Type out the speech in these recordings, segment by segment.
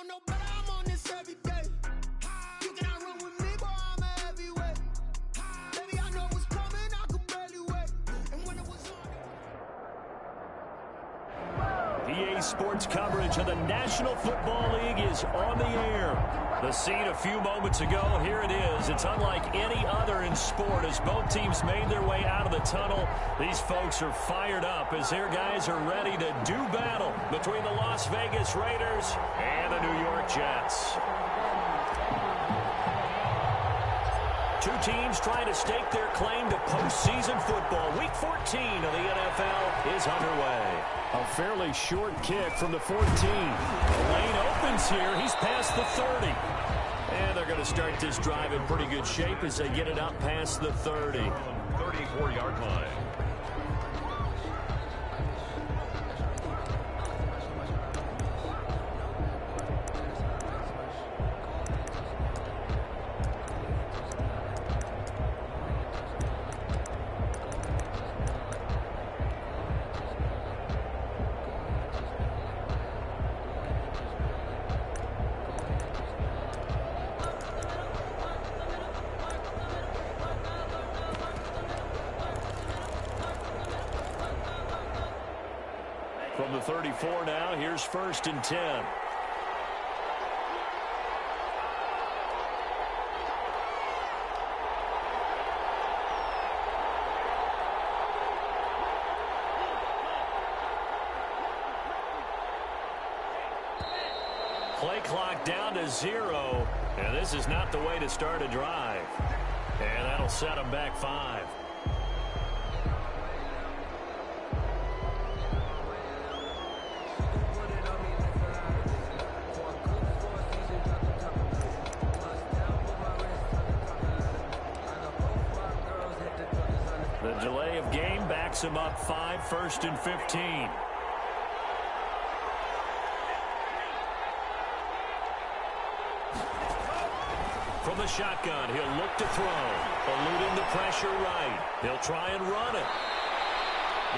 don't know, but I'm on this every day. You cannot run with me, boy, I'm a heavyweight. Baby, I know what's coming, I could barely wait. And when it was on... EA Sports coverage of the National Football League is on the air. The scene a few moments ago, here it is. It's unlike any other in sport as both teams made their way out of the tunnel. These folks are fired up as their guys are ready to do battle between the Las Vegas Raiders and the New York Jets. Two teams trying to stake their claim to postseason football. Week 14 of the NFL is underway. A fairly short kick from the 14. The lane opens here. He's past the 30. And they're going to start this drive in pretty good shape as they get it up past the 30. 34-yard line. From the 34 now, here's 1st and 10. Play clock down to 0, and this is not the way to start a drive. And that'll set them back 5. The delay of game backs him up 5, 1st and 15. From the shotgun, he'll look to throw. Eluding the pressure right. He'll try and run it.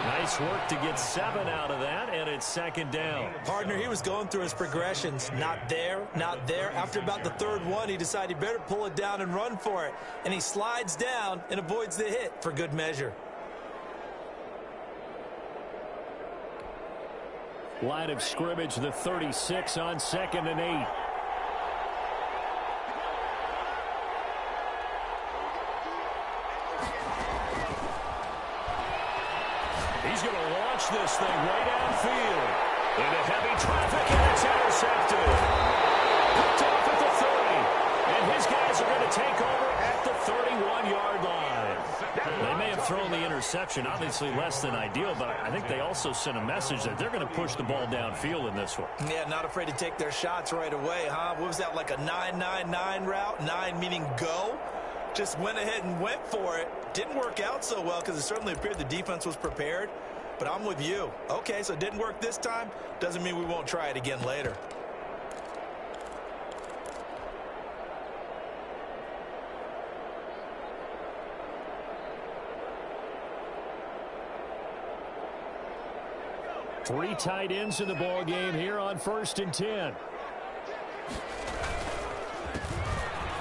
Nice work to get 7 out of that, and it's 2nd down. Partner, he was going through his progressions. Not there, not there. After about the 3rd one, he decided he better pull it down and run for it. And he slides down and avoids the hit for good measure. Line of scrimmage, the 36 on 2nd and 8. He's going to launch this thing way downfield. Into heavy traffic, and it's intercepted. Picked off at the 30. And his guys are going to take over at the 31-yard line. They may have thrown the interception, obviously less than ideal, but I think they also sent a message that they're going to push the ball downfield in this one. Yeah, not afraid to take their shots right away, huh? What was that, like a 9-9-9 route? 9 meaning go? Just went ahead and went for it. Didn't work out so well because it certainly appeared the defense was prepared. But I'm with you. Okay, so it didn't work this time. Doesn't mean we won't try it again later. Three tight ends in the ball game here on 1st and 10.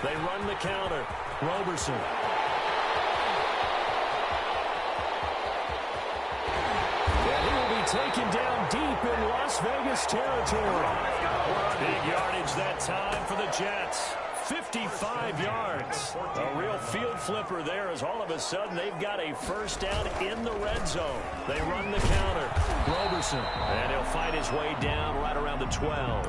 They run the counter. Roberson. And he will be taken down deep in Las Vegas territory. Big yardage that time for the Jets. 55 yards. A real field flipper there as all of a sudden they've got a 1st down in the red zone. They run the counter. Roberson. And he'll fight his way down right around the 12.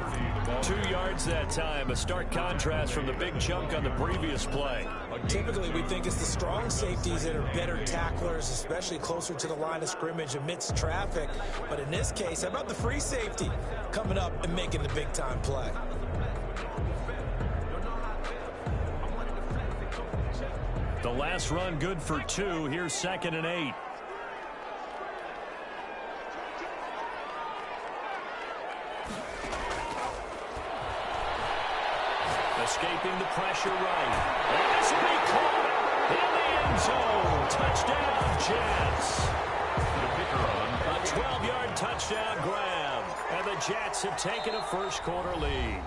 2 yards that time. A stark contrast from the big chunk on the previous play. Typically, we think it's the strong safeties that are better tacklers, especially closer to the line of scrimmage amidst traffic. But in this case, how about the free safety coming up and making the big-time play? The last run good for 2. Here's 2nd and 8. Escaping the pressure right. And this will be caught in the end zone. Touchdown, Jets. A 12-yard touchdown grab. And the Jets have taken a first quarter lead.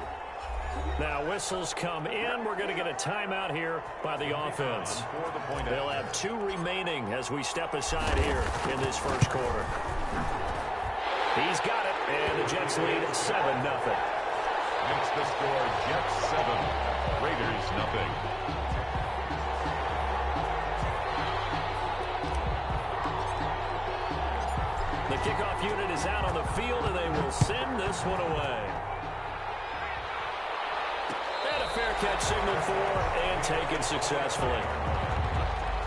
Now, whistles come in. We're going to get a timeout here by the offense. They'll have 2 remaining as we step aside here in this first quarter. He's got it, and the Jets lead at 7-0. Makes the score Jets 7, Raiders 0. The kickoff unit is out on the field, and they will send this one away. And a fair catch signaled for and taken successfully.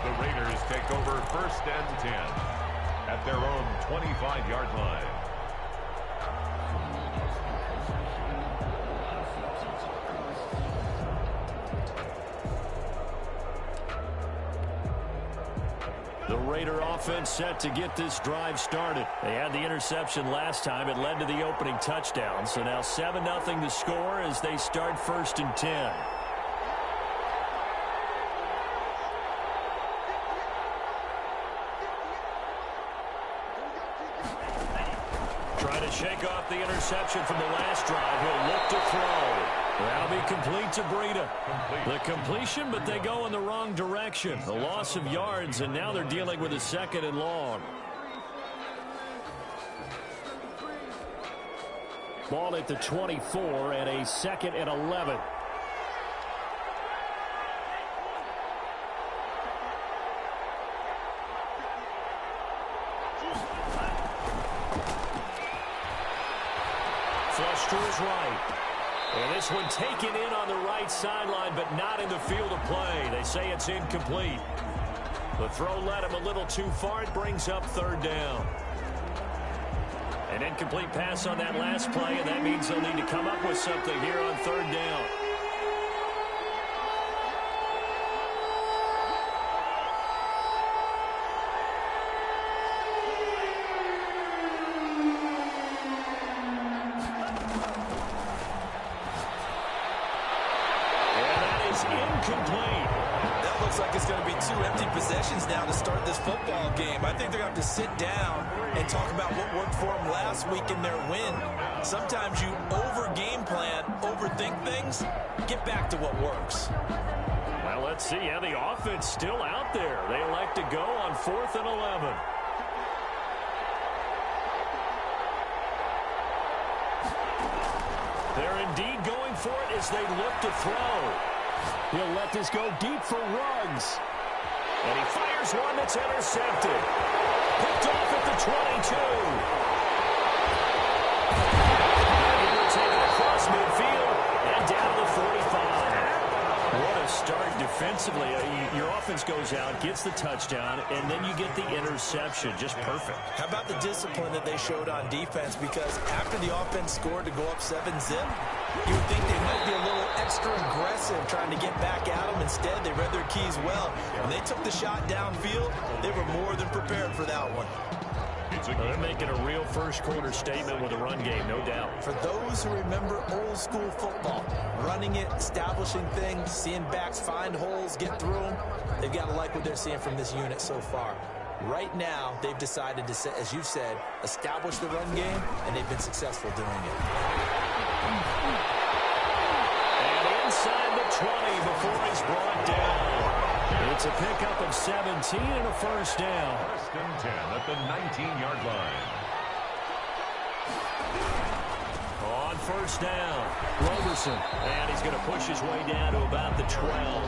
The Raiders take over 1st and 10 at their own 25-yard line. The Raider offense set to get this drive started. They had the interception last time. It led to the opening touchdown. So now 7-0 the score as they start 1st and 10. Trying to shake off the interception from the last drive. He'll look to throw. That'll be complete to Breida. The completion, but they go in the wrong direction. A loss of yards, and now they're dealing with a 2nd and long. Ball at the 24 and a 2nd and 11. Flush to his right. And this one taken in on the right sideline, but not in the field of play. They say it's incomplete. The throw led him a little too far. It brings up 3rd down. An incomplete pass on that last play, and that means they'll need to come up with something here on 3rd down. Incomplete. That looks like it's going to be 2 empty possessions now to start this football game. I think they're going to have to sit down and talk about what worked for them last week in their win. Sometimes you over-game plan, overthink things, get back to what works. Well, let's see how the offense still out there. They elect to go on 4th and 11. They're indeed going for it as they look to throw. He'll let this go deep for Ruggs. And he fires one that's intercepted. Picked off at the 22. He will take it across midfield and down to the 45. What a start defensively. Your offense goes out, gets the touchdown, and then you get the interception. Just perfect. How about the discipline that they showed on defense? Because after the offense scored to go up 7-0, you would think they might be a little extra aggressive trying to get back at them. Instead, they read their keys well. When they took the shot downfield, they were more than prepared for that one. They're making a real first-quarter statement with a run game, no doubt. For those who remember old-school football, running it, establishing things, seeing backs find holes, get through them, they've got to like what they're seeing from this unit so far. Right now, they've decided to, as you said, establish the run game, and they've been successful doing it. And inside the 20 before he's brought down. It's a pickup of 17 and a 1st down. 1st and 10 at the 19-yard line. On 1st down, Roberson. And he's going to push his way down to about the 12.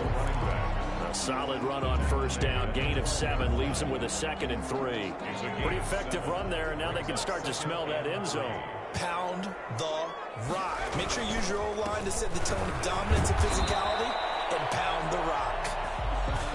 A solid run on 1st down. Gain of 7 leaves him with a 2nd and 3. Pretty effective run there, and now they can start to smell that end zone. Pound the rock. Make sure you use your O-line to set the tone of dominance and physicality, and pound the rock.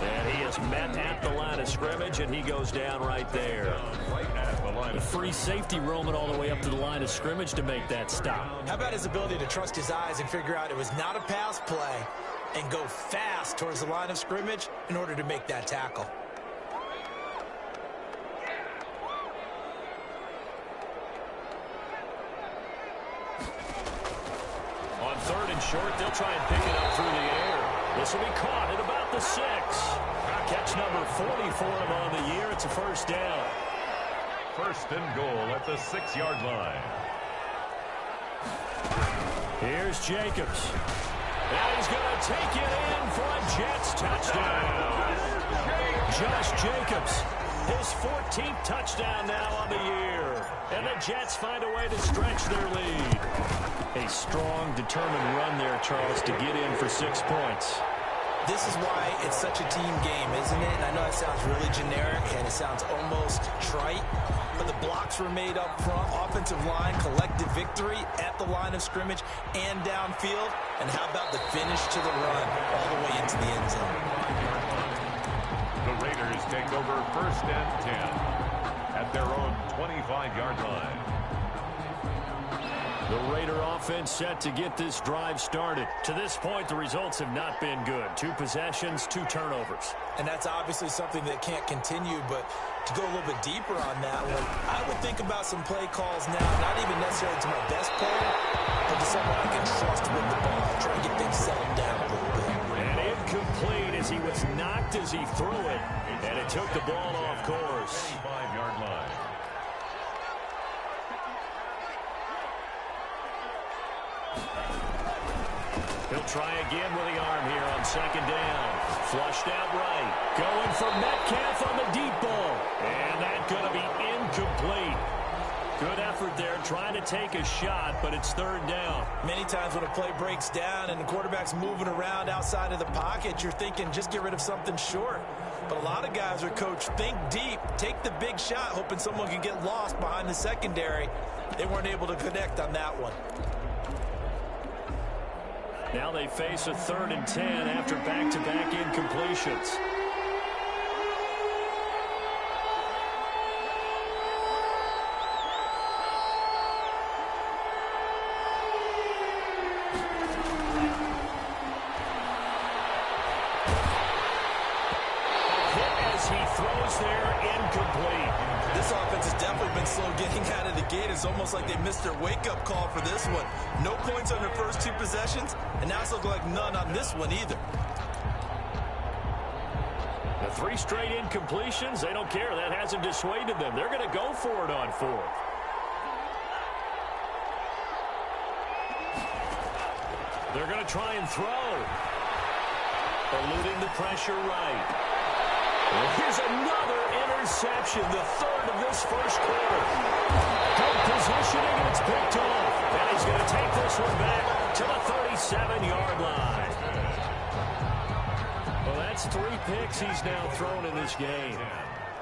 And he is met at the line of scrimmage, and he goes down right there. Right at the line. A free safety roaming all the way up to the line of scrimmage to make that stop. How about his ability to trust his eyes and figure out it was not a pass play and go fast towards the line of scrimmage in order to make that tackle? On 3rd and short, they'll try and pick it up through the air. This will be caught at about the 6. Catch number 40 for him on the year. It's a 1st down. 1st and goal at the 6-yard line. Here's Jacobs. Now he's going to take it in for a Jets touchdown. Josh Jacobs, his 14th touchdown now on the year. And the Jets find a way to stretch their lead. A strong, determined run there, Charles, to get in for 6 points. This is why it's such a team game, isn't it? And I know it sounds really generic and it sounds almost trite, but the blocks were made up front, offensive line, collective victory at the line of scrimmage and downfield. And how about the finish to the run all the way into the end zone? The Raiders take over 1st and 10 at their own 25-yard line. The Raider offense set to get this drive started. To this point, the results have not been good. 2 possessions, 2 turnovers. And that's obviously something that can't continue, but to go a little bit deeper on that one, I would think about some play calls now, not even necessarily to my best player, but to someone I can trust with the ball, try to get things settled down a little bit. And incomplete as he was knocked as he threw it, and it took the ball off course. 25-yard line. He'll try again with the arm here on 2nd down. Flushed out right. Going for Metcalf on the deep ball. And that's going to be incomplete. Good effort there trying to take a shot, but it's 3rd down. Many times when a play breaks down and the quarterback's moving around outside of the pocket, you're thinking just get rid of something short. But a lot of guys are coached, think deep, take the big shot, hoping someone can get lost behind the secondary. They weren't able to connect on that one. Now they face a 3rd and 10 after back-to-back incompletions. A hit as he throws there, incomplete. This offense has definitely been slow getting out of the gate. It's almost like they missed their wake-up call for this one. No points on their first 2 possessions, and now it's looking like none on this one either. The 3 straight incompletions, they don't care. That hasn't dissuaded them. They're going to go for it on 4th. They're going to try and throw. Eluding the pressure right. Here's another interception, the 3rd of this first quarter. Good positioning, and it's picked off. And he's going to take this one back to the 37-yard line. Well, that's 3 picks he's now thrown in this game.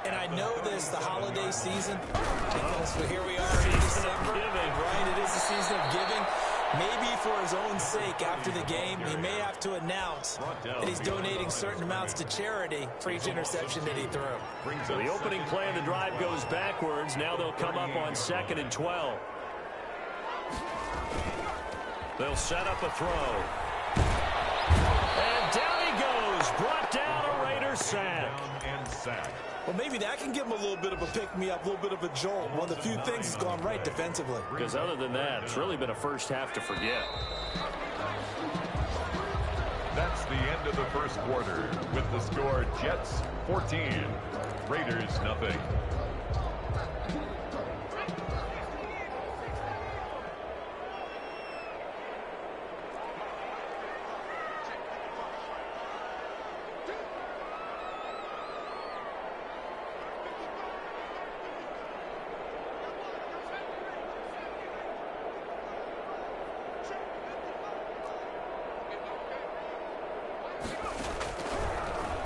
And I know this, the holiday season, because here we are in December, right? It is the season of giving. Maybe for his own sake after the game, he may have to announce that he's donating certain amounts to charity for each interception that he threw. So the opening play of the drive goes backwards. Now they'll come up on 2nd and 12. They'll set up a throw. And down he goes. Brought down a Raider sack. Well, maybe that can give him a little bit of a pick-me-up, a little bit of a jolt. One of the few things that's gone right defensively. Because other than that, it's really been a first half to forget. That's the end of the first quarter with the score Jets 14, Raiders nothing.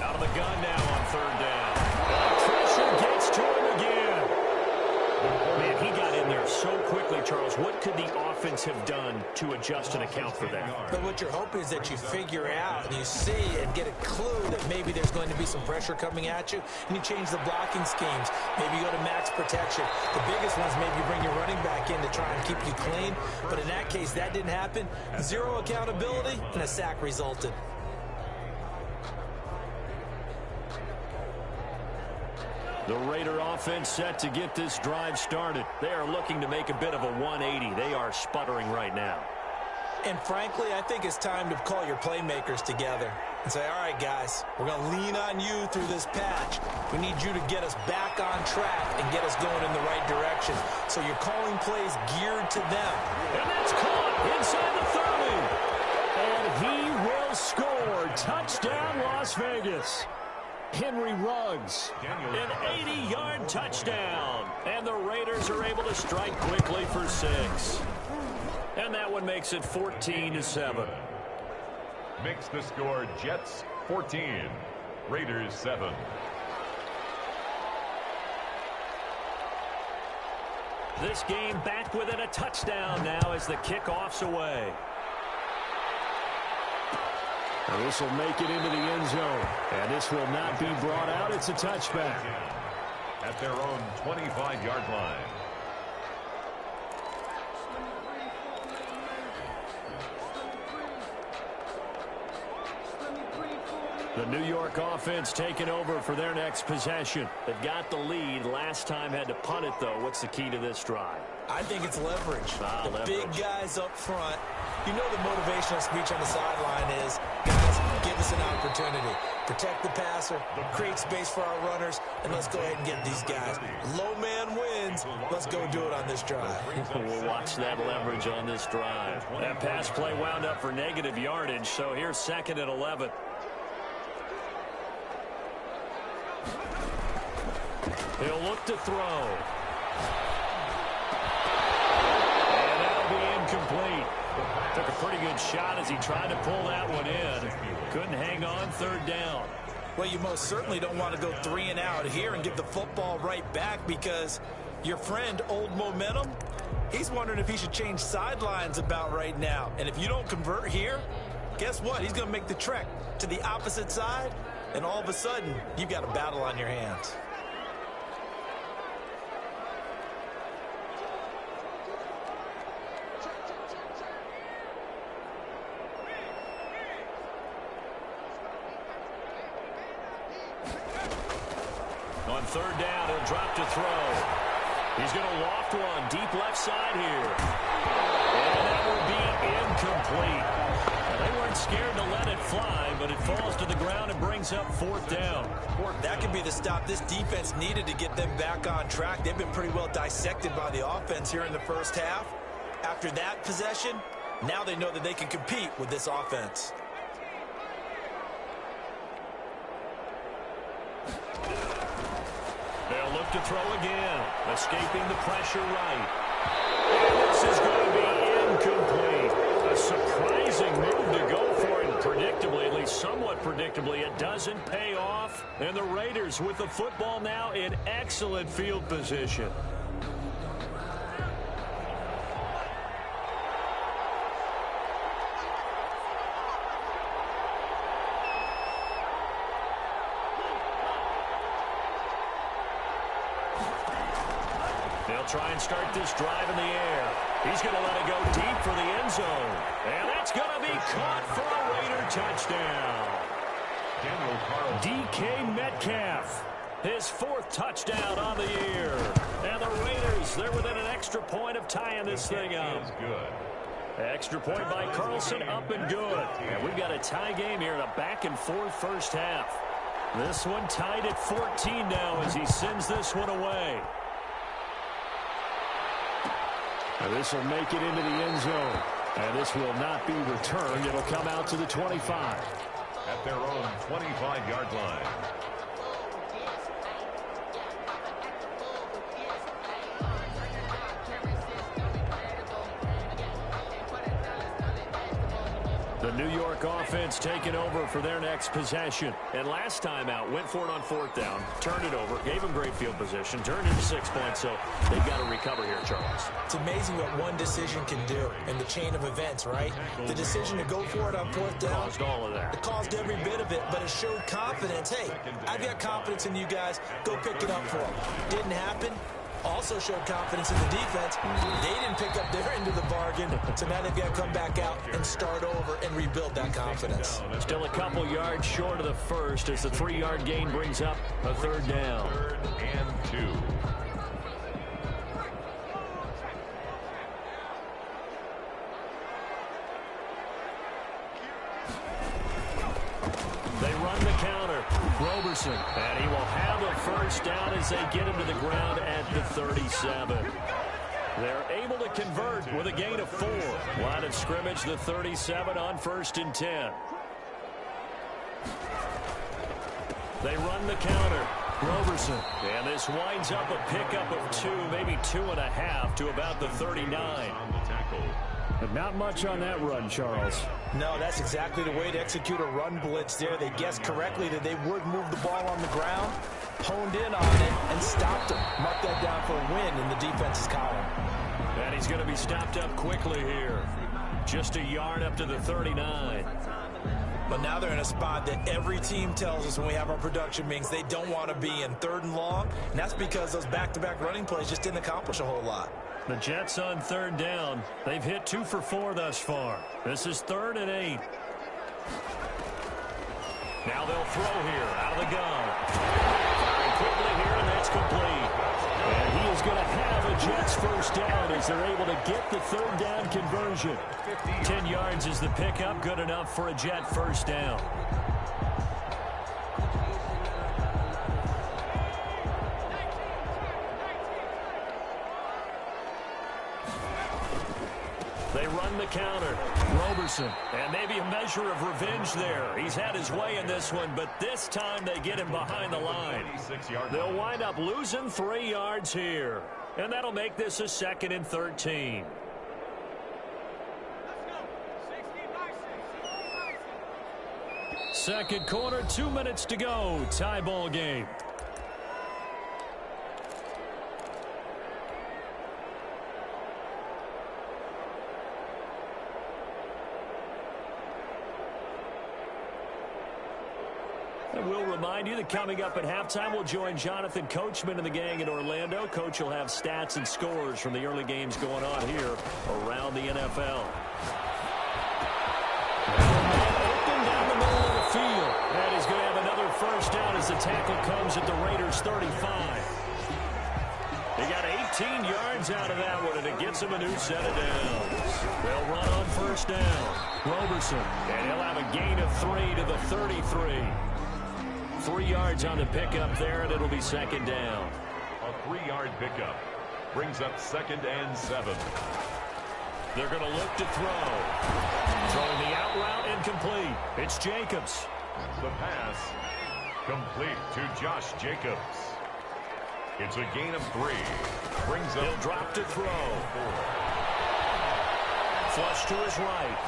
Out of the gun now on 3rd down. Pressure gets to him again. Man, he got in there so quickly, Charles. What could the offense have done to adjust and account for that? But what you're hoping is that you figure out and you see and get a clue that maybe there's going to be some pressure coming at you, and you change the blocking schemes. Maybe you go to max protection. The biggest ones, maybe you bring your running back in to try and keep you clean. But in that case, that didn't happen. 0 accountability, and a sack resulted. The Raider offense set to get this drive started. They are looking to make a bit of a 180. They are sputtering right now. And frankly, I think it's time to call your playmakers together and say, all right, guys, we're going to lean on you through this patch. We need you to get us back on track and get us going in the right direction. So you're calling plays geared to them. And that's caught inside the 30. will score. Touchdown, Las Vegas. Henry Ruggs, an 80-yard touchdown. And the Raiders are able to strike quickly for 6. And that one makes it 14-7. Makes the score Jets 14, Raiders 7. This game back within a touchdown now as the kickoff's away. And this will make it into the end zone. And this will not be brought out. It's a touchback. At their own 25-yard line. The New York offense taking over for their next possession. They've got the lead. Last time had to punt it, though. What's the key to this drive? I think it's leverage. Leverage. Big guys up front. You know the motivational speech on the sideline is, guys, give us an opportunity. Protect the passer, create space for our runners, and let's go ahead and get these guys. Low man wins. Let's go do it on this drive. We'll watch that leverage on this drive. That pass play wound up for negative yardage, so here's 2nd and 11. He'll look to throw. And that'll be incomplete. Took a pretty good shot as he tried to pull that one in. Couldn't hang on 3rd down. Well, you most certainly don't want to go 3 and out here and give the football right back because your friend, Old Momentum, he's wondering if he should change sidelines about right now. And if you don't convert here, guess what? He's going to make the trek to the opposite side, and all of a sudden, you've got a battle on your hands. On 3rd down, he'll drop to throw. He's going to loft one deep left side here. And that will be incomplete. Now, they weren't scared to let it fly, but it falls to the ground and brings up 4th down. That could be the stop this defense needed to get them back on track. They've been pretty well dissected by the offense here in the first half. After that possession, now they know that they can compete with this offense. They'll look to throw again, escaping the pressure right. And this is going to be incomplete. A surprising move to go for it. Predictably, at least somewhat predictably, it doesn't pay off. And the Raiders with the football now in excellent field position. They'll try and start this drive in the air. He's going to let it go deep for the end zone. And that's going to be caught for a Raider touchdown. DK Metcalf, his 4th touchdown on the year. And the Raiders, they're within an extra point of tying this thing up. Extra point by Carlson, up and good. And we've got a tie game here in a back-and-forth first half. This one tied at 14 now as he sends this one away. And this will make it into the end zone. And this will not be returned. It'll come out to the 25. At their own 25-yard line. The New York offense taking over for their next possession. And last time out, went for it on 4th down, turned it over, gave them great field position, turned into 6 points, so they've got to recover here, Charles. It's amazing what one decision can do in the chain of events, right? The decision to go for it on 4th down. Caused all of that. It caused every bit of it, but it showed confidence. Hey, I've got confidence in you guys. Go pick it up for them. Didn't happen. Also showed confidence in the defense. They didn't pick up their end of the bargain, so now they've got to come back out and start over and rebuild that confidence. Still a couple yards short of the first as the 3-yard gain brings up a 3rd down. 3rd and 2. They run the counter. Roberson. And he will have a first down as they get him to the ground at the 37. They're able to convert with a gain of 4. Line of scrimmage, the 37 on 1st and 10. They run the counter. Roberson. And this winds up a pickup of 2, maybe 2.5 to about the 39. But not much on that run, Charles. No, that's exactly the way to execute a run blitz there. They guessed correctly that they would move the ball on the ground, honed in on it, and stopped them. Mark that down for a win in the defense's column. And he's going to be stopped up quickly here. Just a yard up to the 39. But now they're in a spot that every team tells us when we have our production meetings they don't want to be in, 3rd and long. And that's because those back-to-back running plays just didn't accomplish a whole lot. The Jets on 3rd down. They've hit 2 for 4 thus far. This is 3rd and 8. Now they'll throw here out of the gun. Firing quickly here, and that's complete. And he is going to have a Jets first down as they're able to get the 3rd down conversion. 10 yards is the pickup, good enough for a Jet first down. They run the counter. Roberson. And maybe a measure of revenge there. He's had his way in this one, but this time they get him behind the line. They'll wind up losing 3 yards here. And that'll make this a 2nd and 13. Second quarter, 2 minutes to go. Tie ball game. And we'll remind you that coming up at halftime, we'll join Jonathan Coachman and the gang in Orlando. Coach will have stats and scores from the early games going on here around the NFL. Open down the middle of the field. And he's going to have another first down as the tackle comes at the Raiders' 35. They got 18 yards out of that one, and it gets him a new set of downs. They'll run on first down. Roberson. And he'll have a gain of 3 to the 33. 3 yards on the pickup there, and it'll be 2nd down. A 3-yard pickup brings up 2nd and 7. They're going to look to throw. Throwing the out route incomplete. It's Jacobs. The pass complete to Josh Jacobs. It's a gain of 3. Brings up. He'll drop to throw. Flush to his right.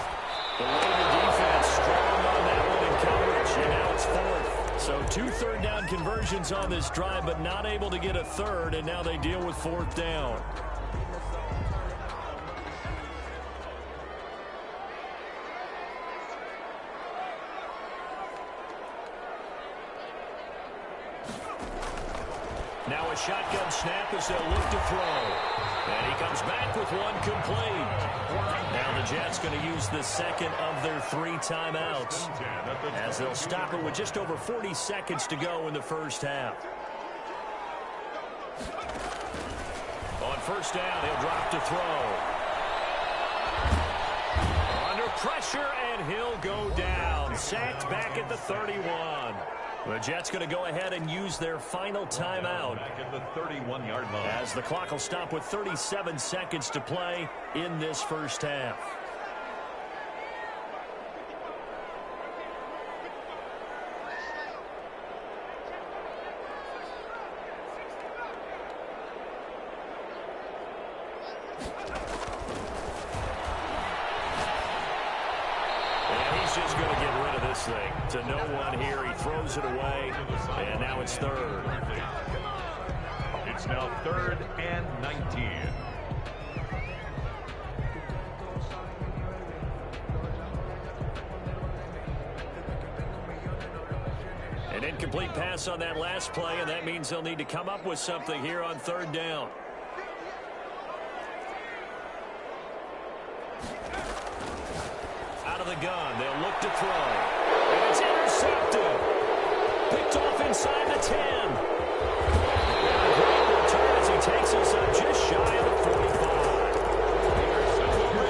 The Raider defense strong on that one in coverage, and now it's 4th. So 2 3rd down conversions on this drive, but not able to get a 3rd, and now they deal with 4th down. Now a shotgun snap as they'll look to throw. And he comes back with one complete. Now the Jets going to use the 2nd of their 3 timeouts as they'll stop it with just over 40 seconds to go in the first half. On first down, he'll drop to throw. Under pressure, and he'll go down. Sacked back at the 31. The Jets going to go ahead and use their final timeout. Back at the 31-yard line. As the clock will stop with 37 seconds to play in this first half. Just going to get rid of this thing to no one here. He throws it away, and now it's 3rd. It's now 3rd and 19. An incomplete pass on that last play, and that means they'll need to come up with something here on 3rd down. Out of the gun, they'll look to throw. And it's intercepted. Picked off inside the 10. And a great return as he takes us up just shy of the 45.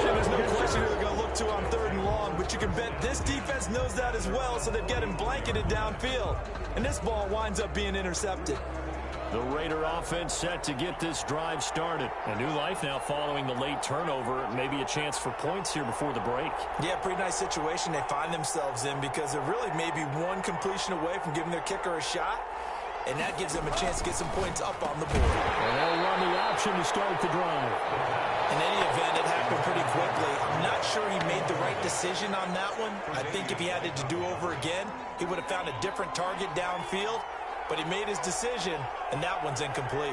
There's no question who they're going to look to on 3rd and long, but you can bet this defense knows that as well, so they've got him blanketed downfield. And this ball winds up being intercepted. The Raider offense set to get this drive started. A new life now following the late turnover. Maybe a chance for points here before the break. Yeah, pretty nice situation they find themselves in because they're really maybe one completion away from giving their kicker a shot. And that gives them a chance to get some points up on the board. And they'll run the option to start the drive. In any event, it happened pretty quickly. I'm not sure he made the right decision on that one. I think if he had it to do over again, he would have found a different target downfield. But he made his decision, and that one's incomplete.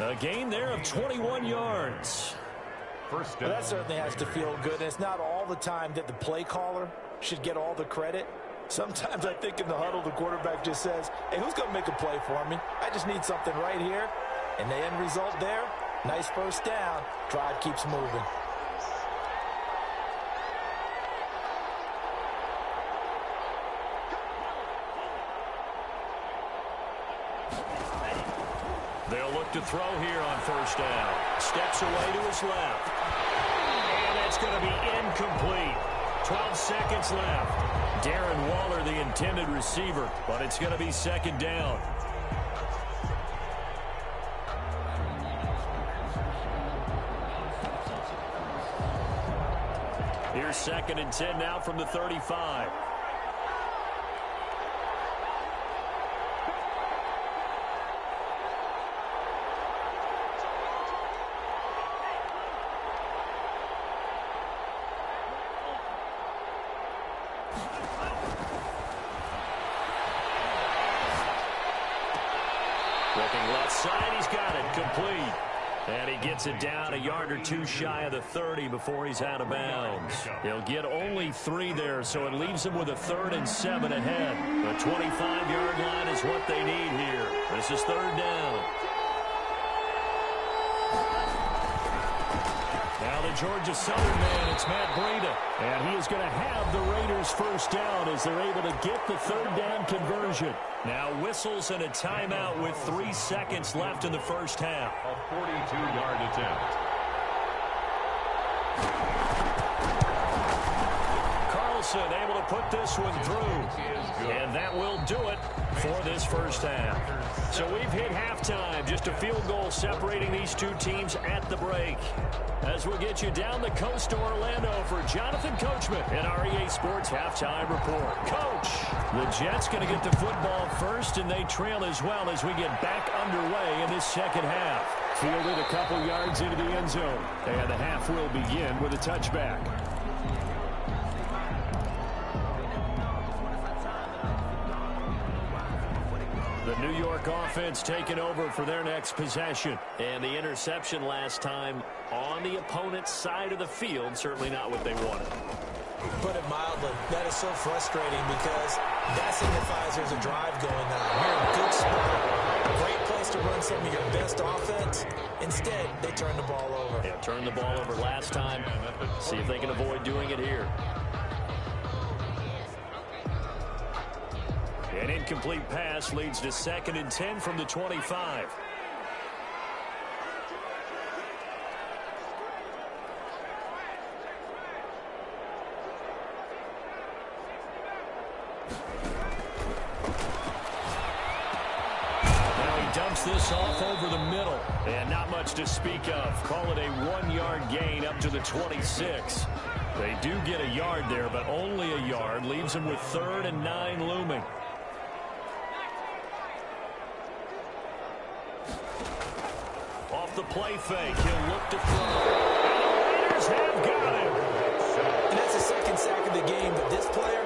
A gain there of 21 yards. First Well, that certainly has to feel good. And it's not all the time that the play caller should get all the credit. Sometimes I think in the huddle, the quarterback just says, hey, who's going to make a play for me? I just need something right here. And the end result there, nice first down. Drive keeps moving. They'll look to throw here on first down. Steps away to his left. And that's going to be incomplete. 12 seconds left. Darren Waller, the intended receiver, but it's going to be second down. Here's 2nd and 10 now from the 35. Looking left side, he's got it complete. And he gets it down a yard or two shy of the 30 before he's out of bounds. He'll get only 3 there, so it leaves him with a 3rd and 7 ahead. The 25-yard line is what they need here. This is 3rd down. Now the Georgia Southern man, it's Matt Breida. And he is going to have the Raiders first down as they're able to get the 3rd down conversion. Now whistles and a timeout with 3 seconds left in the first half. A 42-yard attempt. Carlson able to put this one through. And that will do it for this first half. So we've hit halftime. Just a field goal separating these two teams at the break. As we'll get you down the coast to Orlando for Jonathan Coachman in our EA Sports Halftime Report. Coach, the Jets going to get the football first, and they trail as well as we get back underway in this second half. Fielded a couple yards into the end zone. And the half will begin with a touchback. The New York offense taking over for their next possession. And the interception last time on the opponent's side of the field, certainly not what they wanted. Put it mildly, that is so frustrating because that signifies there's a drive going on. You're in a good spot, a great place to run some of your best offense. Instead, they turn the ball over. Yeah, turned the ball over last time. See if they can avoid doing it here. An incomplete pass leads to 2nd and 10 from the 25. Now he dumps this off over the middle. And not much to speak of. Call it a 1-yard gain up to the 26. They do get a yard there, but only a yard. Leaves them with 3rd and 9 looming. Off the play fake, he'll look to throw. And the Raiders have got him. And that's the 2nd sack of the game, but this player,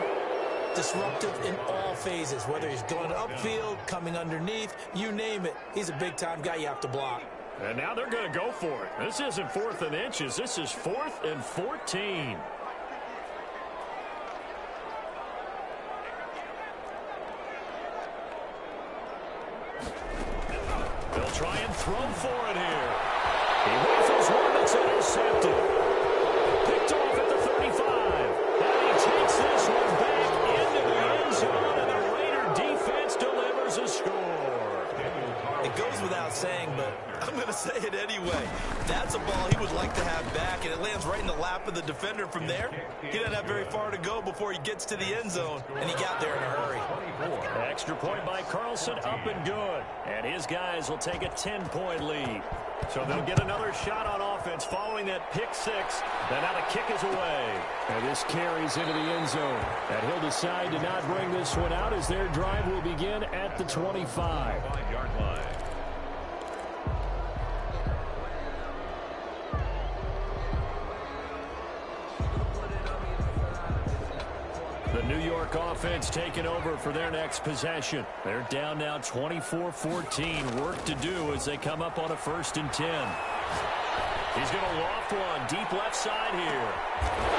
disruptive in all phases, whether he's going upfield, coming underneath, you name it. He's a big-time guy you have to block. And now they're going to go for it. This isn't 4th and inches. This is 4th and 14. throw for it here. He rifles one that's intercepted. Picked off at the 35. And he takes this one back into the end zone, and the Raider defense delivers a score. It goes without saying, but I'm going to say it anyway. That's a ball he would like to have back, and it lands right in the lap of the defender from there. He doesn't have very far to go before he gets to the end zone, and he got there in a hurry. Extra point by Carlson, up and good. And his guys will take a 10-point lead. So they'll get another shot on offense following that pick six. Then now the kick is away. And this carries into the end zone. And he'll decide to not bring this one out as their drive will begin at the 25. 5-yard line. The New York offense taking over for their next possession. They're down now 24-14. Work to do as they come up on a 1st and 10. He's going to loft one deep left side here.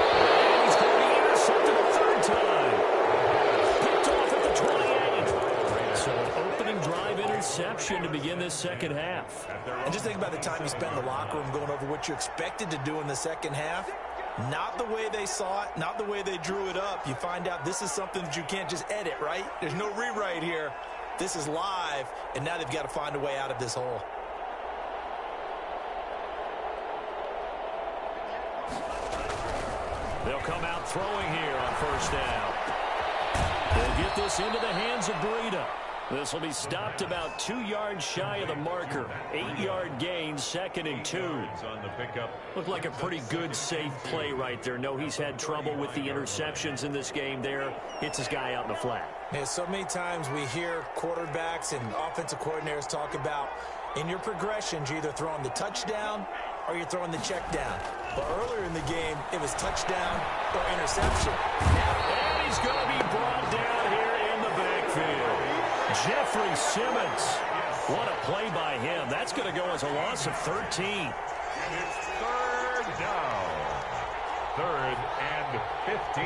And he's going to be intercepted a 3rd time. Picked off at the 28. So an opening drive interception to begin this second half. And just think about the time you spend in the locker room going over what you expected to do in the second half. Not the way they saw it, not the way they drew it up. You find out this is something that you can't just edit, right? There's no rewrite here. This is live, and now they've got to find a way out of this hole. They'll come out throwing here on 1st down. They'll get this into the hands of Breida. This will be stopped about 2 yards shy of the marker. 8-yard gain, 2nd and 2. On the pickup. Looked like a pretty good, safe play right there. No, he's had trouble with the interceptions in this game there. Hits his guy out in the flat. Yeah, so many times we hear quarterbacks and offensive coordinators talk about in your progressions, you're either throwing the touchdown or you're throwing the check down. But earlier in the game, it was touchdown or interception. And he's going to be brought down here in the backfield. Jeffrey Simmons. What a play by him. That's going to go as a loss of 13. And it's 3rd down. 3rd and 15.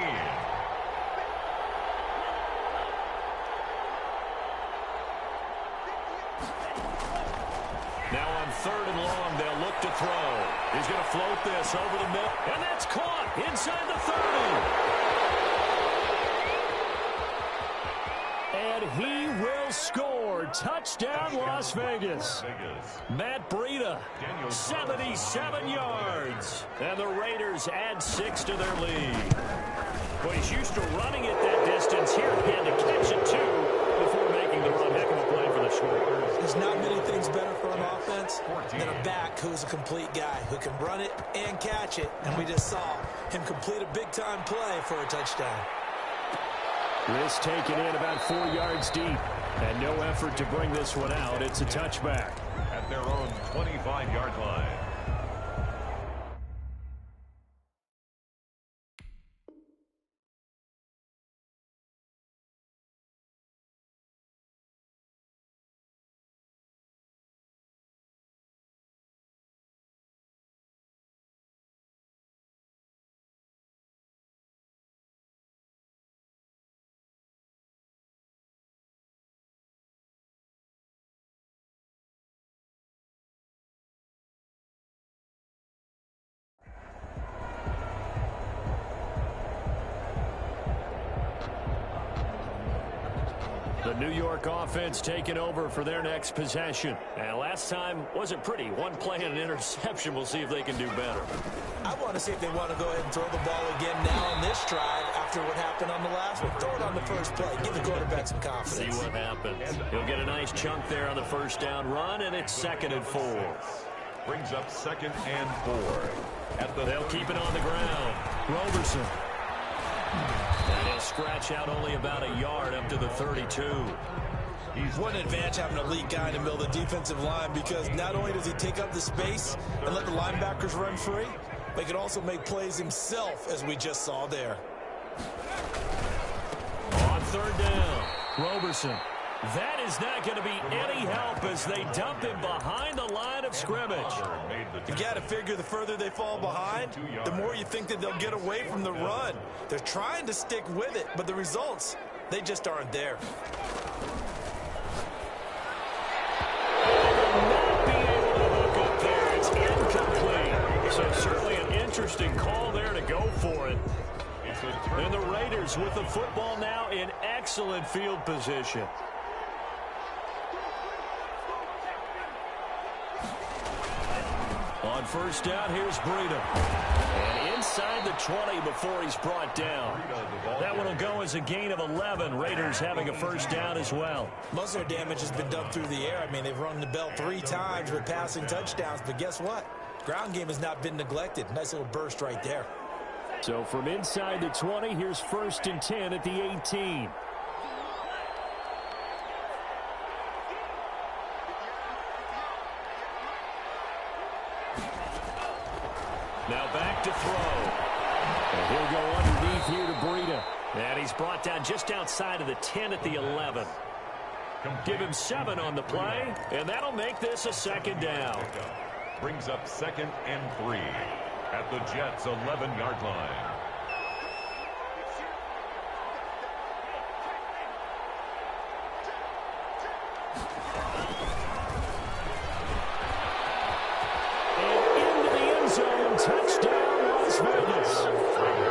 Now on 3rd and long, they'll look to throw. He's going to float this over the middle. And that's caught inside the 30. And he will score. Touchdown, Las Vegas. Matt Breida, 77 yards. And the Raiders add 6 to their lead. Well, he's used to running it that distance. Here he had to catch it, too, before making the run. Heck of a play for the score. There's not many things better for an offense than a back who's a complete guy who can run it and catch it. And we just saw him complete a big-time play for a touchdown. This taken in about 4 yards deep. And no effort to bring this one out. It's a touchback. At their own 25-yard line. The New York offense taking over for their next possession. And last time wasn't pretty. One play and an interception. We'll see if they can do better. I want to see if they want to go ahead and throw the ball again now on this drive after what happened on the last one. Throw it on the first play. Give the quarterback some confidence. See what happens. He'll get a nice chunk there on the 1st down run, and it's 2nd and 4. Brings up 2nd and 4. They'll keep it on the ground. Roberson. And he'll scratch out only about a yard up to the 32. What an advantage having a elite guy in the middle of the defensive line, because not only does he take up the space and let the linebackers run free, but he can also make plays himself, as we just saw there. On 3rd down, Roberson. That is not going to be any help as they dump him behind the line of scrimmage. You got to figure the further they fall behind, the more you think that they'll get away from the run. They're trying to stick with it, but the results, they just aren't there. Not be able interesting call there to go for it. And the Raiders with the football now in excellent field position. On first down, here's Breida. And inside the 20 before he's brought down. That one will go as a gain of 11. Raiders having a first down as well. Most of their damage has been done through the air. I mean, they've run the bell 3 times with passing touchdowns. But guess what? Ground game has not been neglected. Nice little burst right there. So from inside the 20, here's 1st and 10 at the 18. Now back to throw. And he'll go underneath here to Breida. And he's brought down just outside of the 10 at the 11. Give him 7 on the play, and that'll make this a second down. Brings up 2nd and 3 at the Jets' 11-yard line. Touchdown, Las Vegas.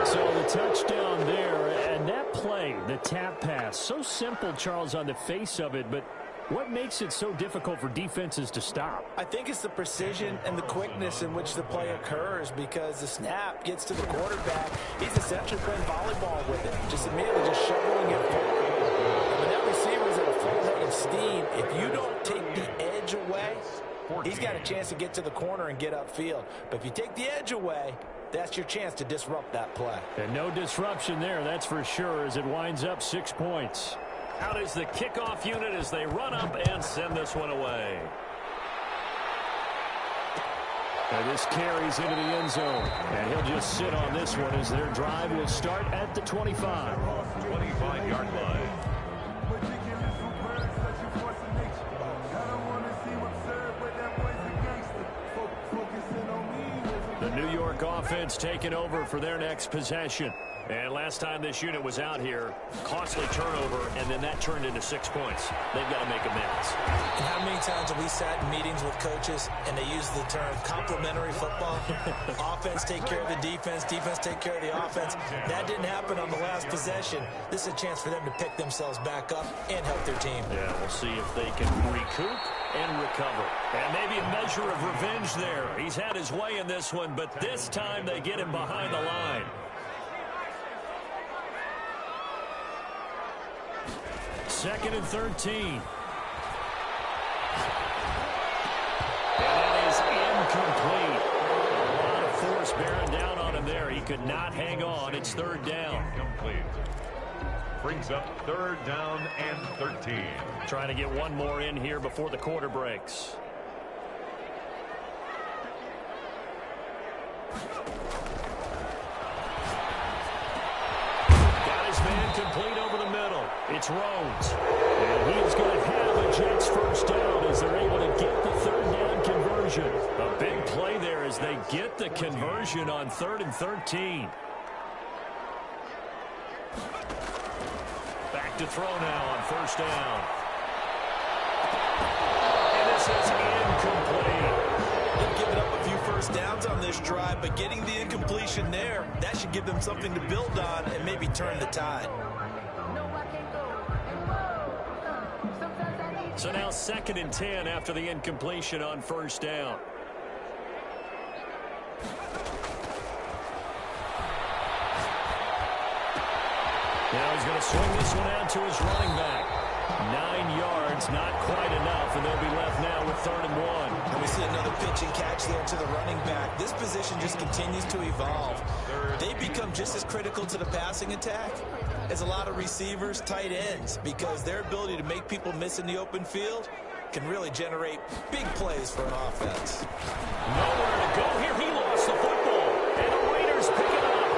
So the touchdown there, and that play, the tap pass, so simple, Charles, on the face of it, but what makes it so difficult for defenses to stop? I think it's the precision and the quickness in which the play occurs, because the snap gets to the quarterback. He's essentially playing volleyball with it, just immediately just shoveling it forward. When that receiver's at a full head of steam, if you don't take the edge away, he's got a chance to get to the corner and get upfield. But if you take the edge away, that's your chance to disrupt that play. And no disruption there, that's for sure, as it winds up 6 points. Out is the kickoff unit as they run up and send this one away. And this carries into the end zone. And he'll just sit on this one as their drive will start at the 25. 25-yard line. The New York offense taking over for their next possession. And last time this unit was out here, costly turnover, and then that turned into 6 points. They've got to make amends. And how many times have we sat in meetings with coaches and they use the term complementary football? Offense take care of the defense, defense take care of the offense. That didn't happen on the last possession. This is a chance for them to pick themselves back up and help their team. Yeah, we'll see if they can recoup and recover. And maybe a measure of revenge there. He's had his way in this one, but this time they get him behind the line. Second and 13. And that is incomplete. A lot of force bearing down on him there. He could not hang on. It's 3rd down. Incomplete. Brings up 3rd down and 13. Trying to get one more in here before the quarter breaks. Got his man complete over the middle. It's Rhodes. And he is going to have a Jets first down as they're able to get the 3rd down conversion. A big play there as they get the conversion on 3rd and 13. Back to throw now on 1st down. And this is incomplete. They've given up a few first downs on this drive, but getting the incompletion there, that should give them something to build on and maybe turn the tide. So now 2nd and 10 after the incompletion on 1st down. Now he's going to swing this one out to his running back. 9 yards, not quite enough, and they'll be left now with 3rd and 1. And we see another pitch and catch there to the running back. This position just continues to evolve. They become just as critical to the passing attack as a lot of receivers, tight ends, because their ability to make people miss in the open field can really generate big plays for an offense. Nowhere to go here. He lost the football, and the Raiders pick it up.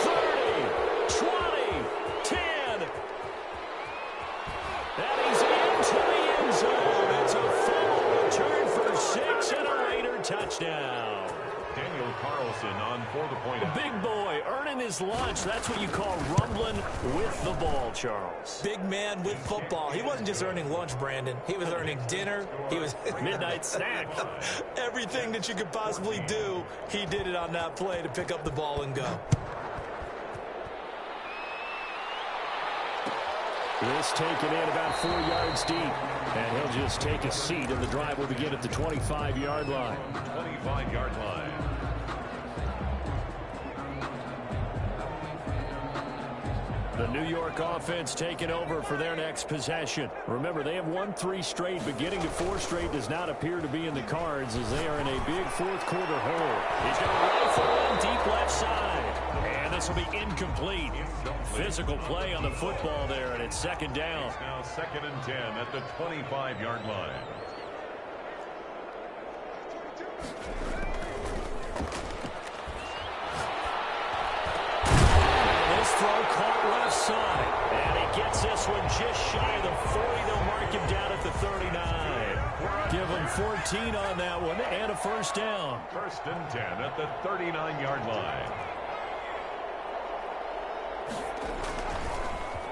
30, 20, 10. And he's into the end zone. It's a full return for 6 and a Raider touchdown. Daniel Carlson on for the point. The big boy earning his lunch. That's what you call rumbling with the ball, Charles. Big man with football. He wasn't just earning lunch, Brandon. He was earning dinner. He was midnight snack. Everything that you could possibly do, he did it on that play to pick up the ball and go. This taken in about 4 yards deep. And he'll just take a seat, and the drive will begin at the 25-yard line. 25-yard line. The New York offense taking over for their next possession. Remember, they have won 3 straight, but getting to 4 straight does not appear to be in the cards as they are in a big fourth-quarter hole. He's going to rifle one deep left side. And this will be incomplete. Physical play on the football there, and it's second down. It's now 2nd and 10 at the 25-yard line. This throw caught left side. And he gets this one just shy of the 40. They'll mark him down at the 39. Give him 14 on that one and a first down. 1st and 10 at the 39-yard line.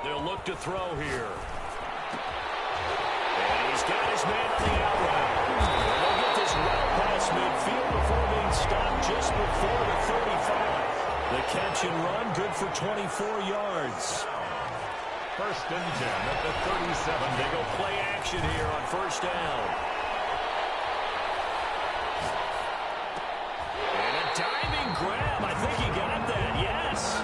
They'll look to throw here. And he's got his man on the out route. They'll get this route past midfield before being stopped just before the 35. The catch and run, good for 24 yards. 1st and 10 at the 37. They go play action here on first down. And a diving grab. I think he got that, yes.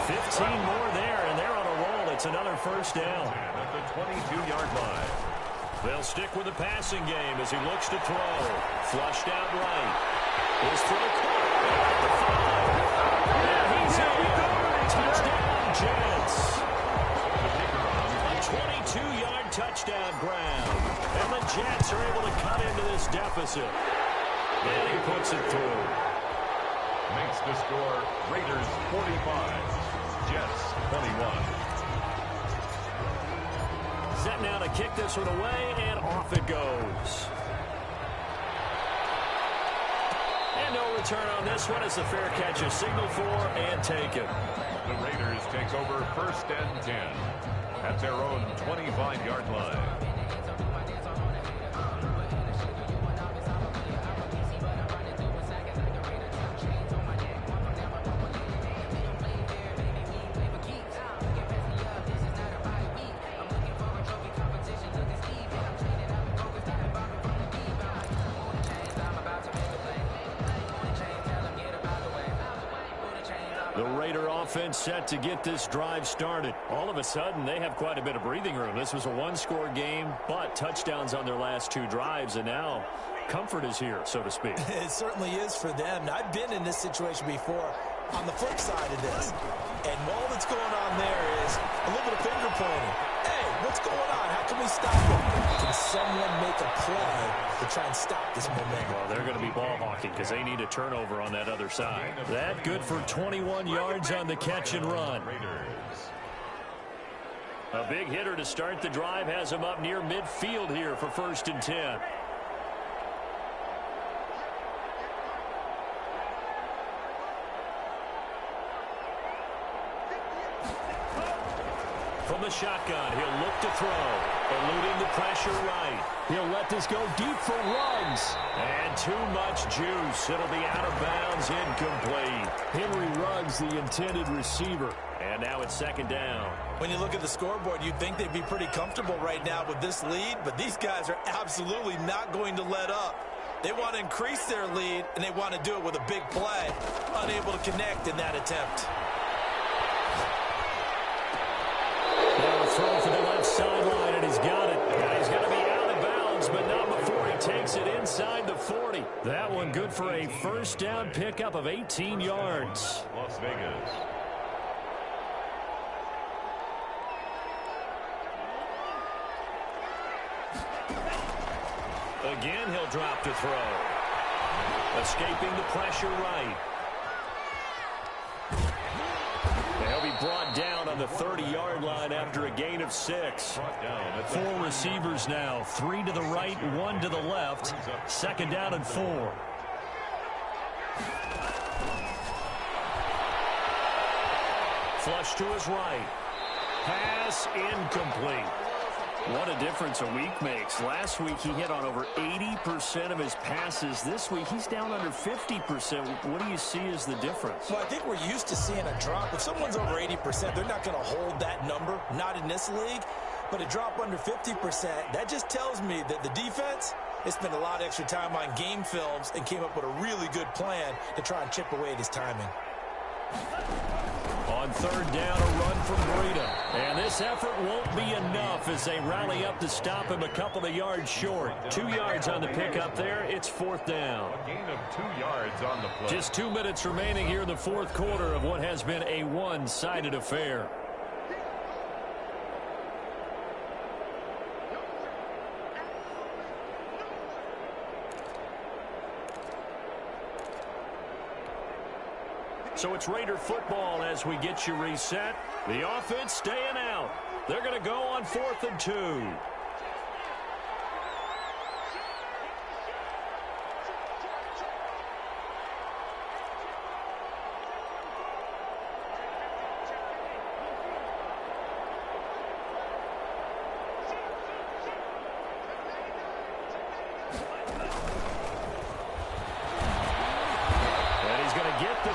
15 more there, and they're on a roll. It's another first down. At the 22-yard line. They'll stick with the passing game as he looks to throw. Flushed out right. His throw caught. Yeah, he's in. Touchdown, Jets. A 22-yard touchdown grab. And the Jets are able to cut into this deficit. And he puts it through. Makes the score Raiders 45, Jets 21. Set now to kick this one away, and off it goes. And no return on this one as the fair catch is signaled for and taken. The Raiders take over 1st and 10 at their own 25-yard line. Offense set to get this drive started. All of a sudden, they have quite a bit of breathing room. This was a one-score game, but touchdowns on their last 2 drives, and now comfort is here, so to speak. It certainly is for them. Now, I've been in this situation before on the flip side of this, and all that's going on there is a little bit of finger pointing. Hey, what's going on? How can we stop it? Can someone make a play to try and stop this momentum? Well, they're going to be ball hawking because they need a turnover on that other side. That good for 21 yards on the catch and run. A big hitter to start the drive has him up near midfield here for 1st and 10. From the shotgun, he'll look to throw. Eluding the pressure right. He'll let this go deep for Ruggs. And too much juice. It'll be out of bounds, incomplete. Henry Ruggs, the intended receiver. And now it's 2nd down. When you look at the scoreboard, you'd think they'd be pretty comfortable right now with this lead, but these guys are absolutely not going to let up. They want to increase their lead, and they want to do it with a big play. Unable to connect in that attempt. Throw for the left sideline, and he's got it. Now he's got to be out of bounds, but not before he takes it inside the 40. That one good for a first down pickup of 18 yards. Las Vegas. Again, he'll drop to throw. Escaping the pressure right. They'll be brought down on the 30-yard line after a gain of 6. 4 receivers now, 3 to the right, 1 to the left. 2nd down and 4. Flush to his right. Pass incomplete. What a difference a week makes. Last week he hit on over 80% of his passes. This week he's down under 50%. What do you see as the difference? Well, I think we're used to seeing a drop. If someone's over 80%, they're not going to hold that number, not in this league. But a drop under 50%, that just tells me that the defense has spent a lot of extra time on game films and came up with a really good plan to try and chip away at his timing. On third down, a run from Breida. And this effort won't be enough as they rally up to stop him a couple of yards short. 2 yards on the pickup there. It's fourth down. A gain of 2 yards on the play. Just 2 minutes remaining here in the fourth quarter of what has been a one-sided affair. So it's Raider football as we get you reset. The offense staying out. They're going to go on 4th and 2.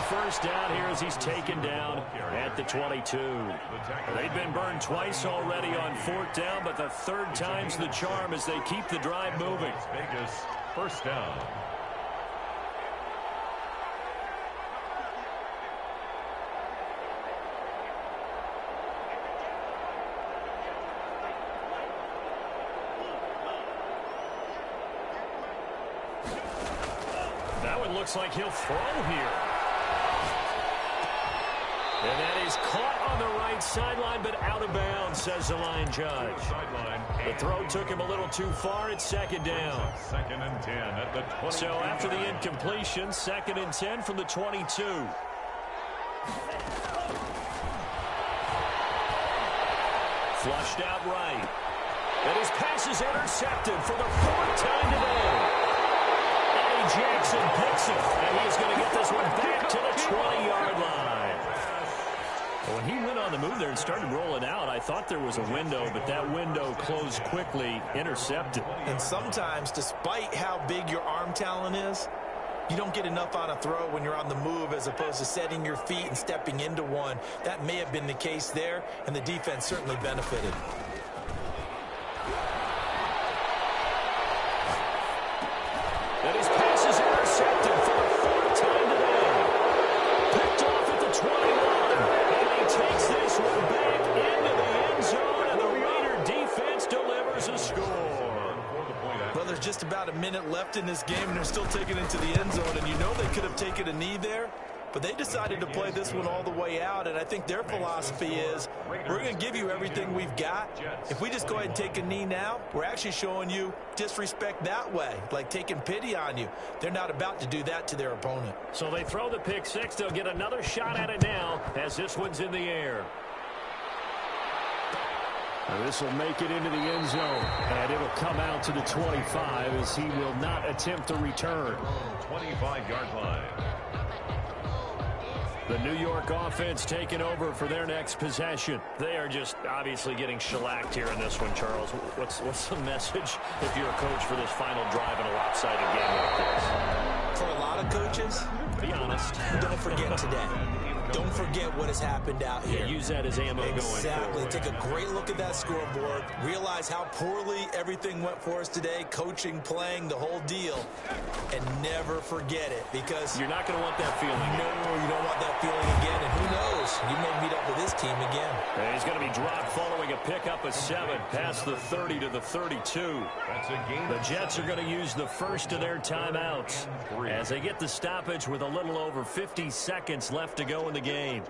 First down here as he's taken down at the 22. They've been burned twice already on 4th down, but the third time's the charm as they keep the drive moving. Vegas, first down. That one looks like he'll throw here. And that is caught on the right sideline, but out of bounds, says the line judge. The throw took him a little too far. It's second down. 2nd and 10 at the 22. So after the incompletion, 2nd and 10 from the 22. Flushed out right. And his pass is intercepted for the 4th time today. Eddie Jackson picks it, and he's going to get this one back to the 20-yard line. When he went on the move there and started rolling out, I thought there was a window, but that window closed quickly, intercepted. And sometimes, despite how big your arm talent is, you don't get enough on a throw when you're on the move as opposed to setting your feet and stepping into one. That may have been the case there, and the defense certainly benefited. And his pass is intercepted for the 4th time today. Picked off at the 21. And he takes this one back into the end zone, and the Raider defense delivers a score. Well, there's just about a minute left in this game, and they're still taking it to the end zone. And you know they could have taken a knee there, but they decided to play this one all the way out. And I think their philosophy is, we're going to give you everything we've got. If we just go ahead and take a knee now, we're actually showing you disrespect that way, like taking pity on you. They're not about to do that to their opponent. So they throw the pick six. They'll get another shot at it now as this one's in the air. This will make it into the end zone, and it'll come out to the 25 as he will not attempt to return. 25-yard line. The New York offense taking over for their next possession. They are just obviously getting shellacked here in this one, Charles. What's the message if you're a coach for this final drive in a lopsided game like this? For a lot of coaches, be honest. Don't forget today. Don't forget what has happened out here. Yeah, use that as ammo going Exactly. forward. Take a great look at that scoreboard. Realize how poorly everything went for us today. Coaching, playing, the whole deal. And never forget it, because you're not going to want that feeling. No, you don't want that feeling again. And who knows? You may meet up with this team again. And he's going to be dropped following a pickup of 7 past the 30 to the 32. That's a gain. The Jets are going to use the first of their timeouts as they get the stoppage with a little over 50 seconds left to go in the game.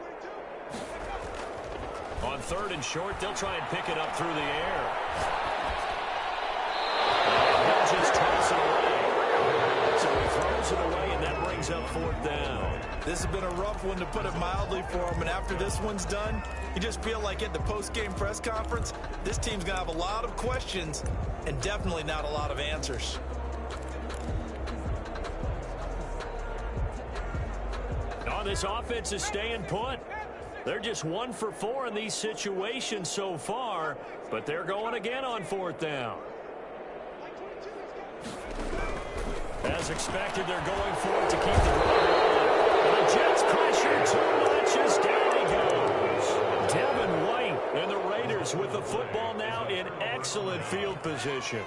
On 3rd and short, they'll try and pick it up through the air. And he'll just toss it away. So he throws it away, and that brings up 4th down. This has been a rough one, to put it mildly, for him. And after this one's done, you just feel like at the post-game press conference, this team's going to have a lot of questions and definitely not a lot of answers. Oh, this offense is staying put. They're just 1 for 4 in these situations so far, but they're going again on 4th down. As expected, they're going for it to keep the drive rolling. The Jets pressure too much as down he goes. Devin White and the Raiders with the football now in excellent field position.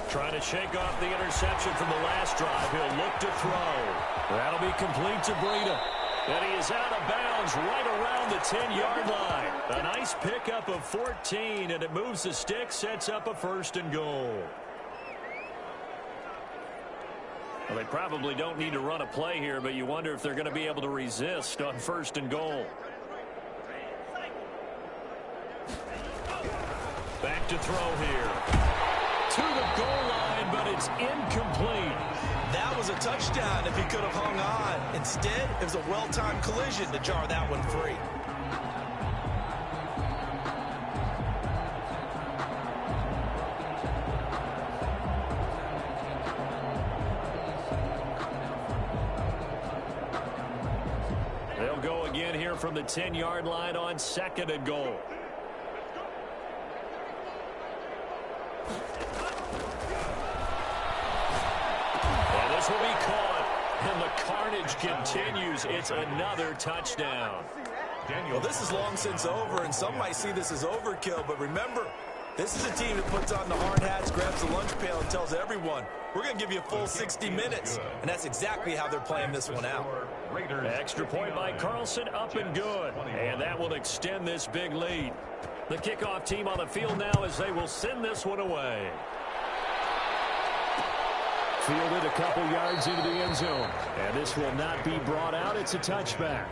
Trying to shake off the interception from the last drive. He'll look to throw. That'll be complete to Breida. And he is out of bounds right around the 10-yard line. A nice pickup of 14, and it moves the stick, sets up a 1st and goal. Well, they probably don't need to run a play here, but you wonder if they're going to be able to resist on 1st and goal. Back to throw here. To the goal line, but it's incomplete. That was a touchdown if he could have hung on. Instead, it was a well-timed collision to jar that one free. They'll go again here from the 10-yard line on 2nd and goal. This will be caught, and the carnage continues. It's another touchdown. Well, this is long since over, and some might see this as overkill, but remember, this is a team that puts on the hard hats, grabs the lunch pail, and tells everyone, we're going to give you a full 60 minutes, and that's exactly how they're playing this one out. Extra point by Carlson, up and good, and that will extend this big lead. The kickoff team on the field now as they will send this one away. Fielded a couple yards into the end zone. And this will not be brought out. It's a touchback.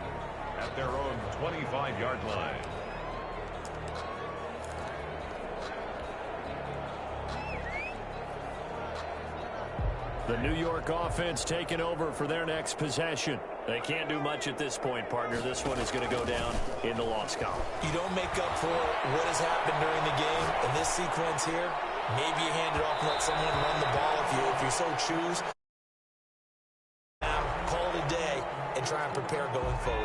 At their own 25-yard line. The New York offense taking over for their next possession. They can't do much at this point, partner. This one is going to go down in the loss column. You don't make up for what has happened during the game in this sequence here. Maybe you hand it off and let someone run the ball if you so choose. Now, call it a day and try and prepare going forward.